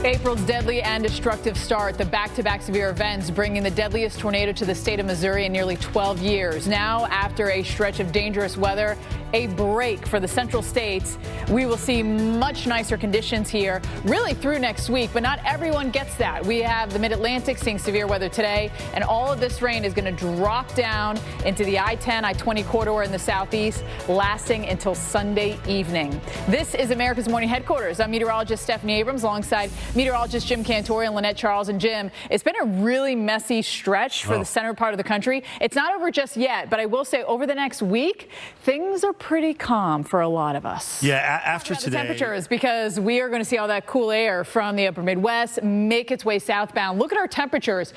April's deadly and destructive start, the back-to-back severe events bringing the deadliest tornado to the state of Missouri in nearly 12 years. Now, after a stretch of dangerous weather, a break for the central states. We will see much nicer conditions here really through next week, but not everyone gets that. We have the mid-Atlantic seeing severe weather today, and all of this rain is going to drop down into the I-10, I-20 corridor in the southeast, lasting until Sunday evening. This is America's Morning Headquarters. I'm meteorologist Stephanie Abrams alongside meteorologist Jim Cantori and Lynette Charles. And Jim, it's been a really messy stretch for the center part of the country. It's not over just yet, but I will say over the next week, things are pretty calm for a lot of us. Yeah, after today. The temperatures, because we are going to see all that cool air from the upper Midwest make its way southbound. Look at our temperatures.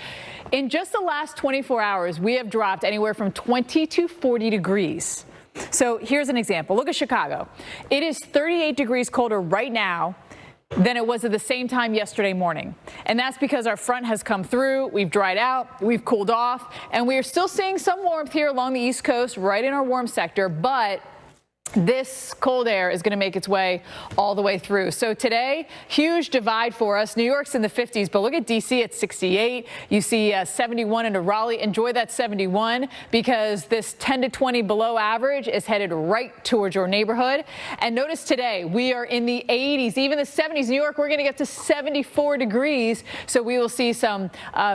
In just the last 24 hours, we have dropped anywhere from 20 to 40 degrees. So here's an example. Look at Chicago. It is 38 degrees colder right now than it was at the same time yesterday morning. And that's because our front has come through, we've dried out, we've cooled off, and we are still seeing some warmth here along the East Coast, right in our warm sector, but this cold air is going to make its way all the way through. So today, huge divide for us. New York's in the 50s, but look at D.C. at 68. You see 71 into Raleigh. Enjoy that 71 because this 10 to 20 below average is headed right towards your neighborhood. And notice today, we are in the 80s, even the 70s. New York, we're going to get to 74 degrees. So we will see some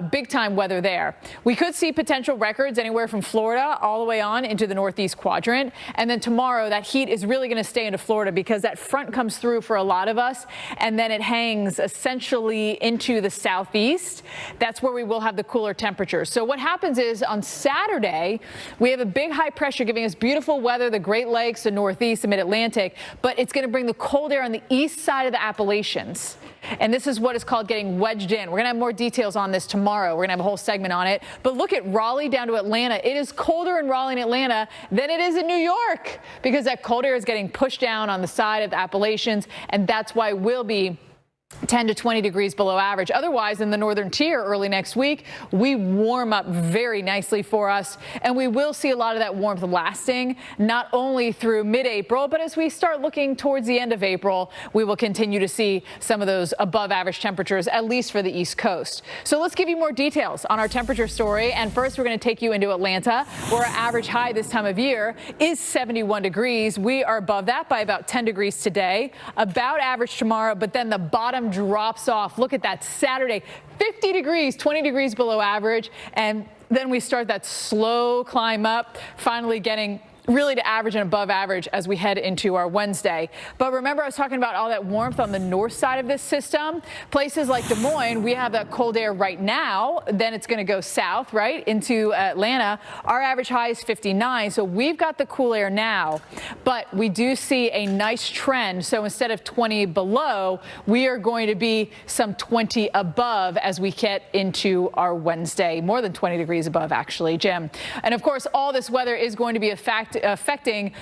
big time weather there. We could see potential records anywhere from Florida all the way on into the northeast quadrant. And then tomorrow, that heat is really going to stay into Florida because that front comes through for a lot of us, and then it hangs essentially into the southeast. That's where we will have the cooler temperatures. So what happens is on Saturday, we have a big high pressure giving us beautiful weather, the Great Lakes, the Northeast, the Mid-Atlantic, but it's going to bring the cold air on the east side of the Appalachians. And this is what is called getting wedged in. We're going to have more details on this tomorrow. We're going to have a whole segment on it. But look at Raleigh down to Atlanta. It is colder in Raleigh and Atlanta than it is in New York because that cold air is getting pushed down on the side of the Appalachians, and that's why we'll be 10 to 20 degrees below average. Otherwise, in the northern tier early next week, we warm up very nicely for us, and we will see a lot of that warmth lasting not only through mid-April, but as we start looking towards the end of April, we will continue to see some of those above average temperatures, at least for the East Coast. So let's give you more details on our temperature story. And first, we're going to take you into Atlanta, where our average high this time of year is 71 degrees. We are above that by about 10 degrees today, about average tomorrow, but then the bottom drops off. Look at that Saturday, 50 degrees, 20 degrees below average. And then we start that slow climb up, finally getting really to average and above average as we head into our Wednesday. But remember, I was talking about all that warmth on the north side of this system. Places like Des Moines, we have that cold air right now. Then it's going to go south, right, into Atlanta. Our average high is 59, so we've got the cool air now. But we do see a nice trend. So instead of 20 below, we are going to be some 20 above as we get into our Wednesday. More than 20 degrees above, actually, Jim. And of course, all this weather is going to be affecting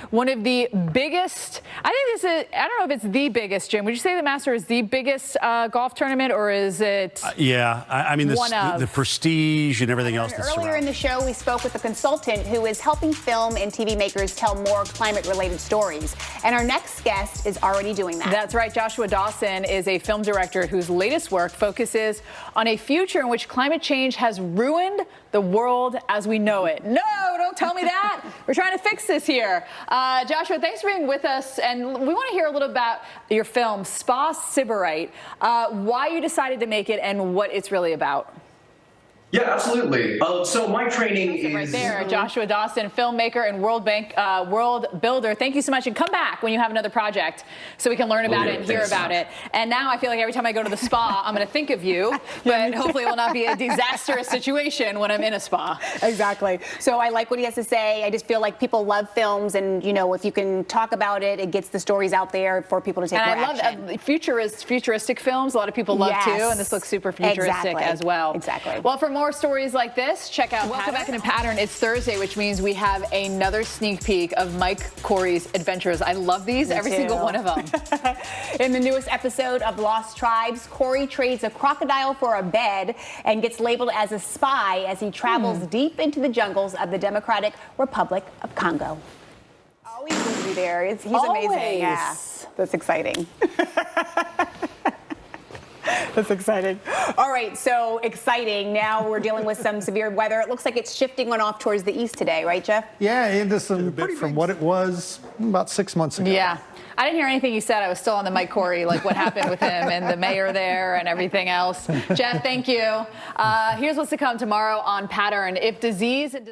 one of the biggest, I don't know if it's the biggest, Jim. Would you say the Masters is the biggest golf tournament, or is it? Yeah, I mean, the prestige and everything else that's Earlier in the show, we spoke with a consultant who is helping film and TV makers tell more climate-related stories. And our next guest is already doing that. That's right. Joshua Dawson is a film director whose latest work focuses on a future in which climate change has ruined the world as we know it. No, don't tell me that. We're trying to fix this here. Joshua, thanks for being with us. And we want to hear a little about your film, Spa Sybarite, why you decided to make it and what it's really about. Yeah, absolutely. So my training is right there, Joshua Dawson, filmmaker and world builder. Thank you so much, and come back when you have another project so we can learn about it and hear about it. And now I feel like every time I go to the spa, I'm going to think of you, but hopefully it will not be a disastrous situation when I'm in a spa. Exactly. So I like what he has to say. I just feel like people love films, and you know, if you can talk about it, it gets the stories out there for people to take more action. And I love futuristic films. A lot of people love too, and this looks super futuristic as well. Exactly. Well, for more stories like this, check out Welcome Back in a Pattern. It's Thursday, which means we have another sneak peek of Mike Corey's adventures. I love these, every single one of them. In the newest episode of Lost Tribes, Corey trades a crocodile for a bed and gets labeled as a spy as he travels deep into the jungles of the Democratic Republic of Congo. Always going to be there. He's amazing. Yeah, that's exciting. That's exciting. All right, so exciting. Now we're dealing with some severe weather. It looks like it's shifting on off towards the east today, right, Jeff? Yeah, into some from what it was about 6 months ago. Yeah. I didn't hear anything you said. I was still on the Mike Corey, like what happened with him and the mayor there and everything else. Jeff, thank you. Here's what's to come tomorrow on Pattern. If disease and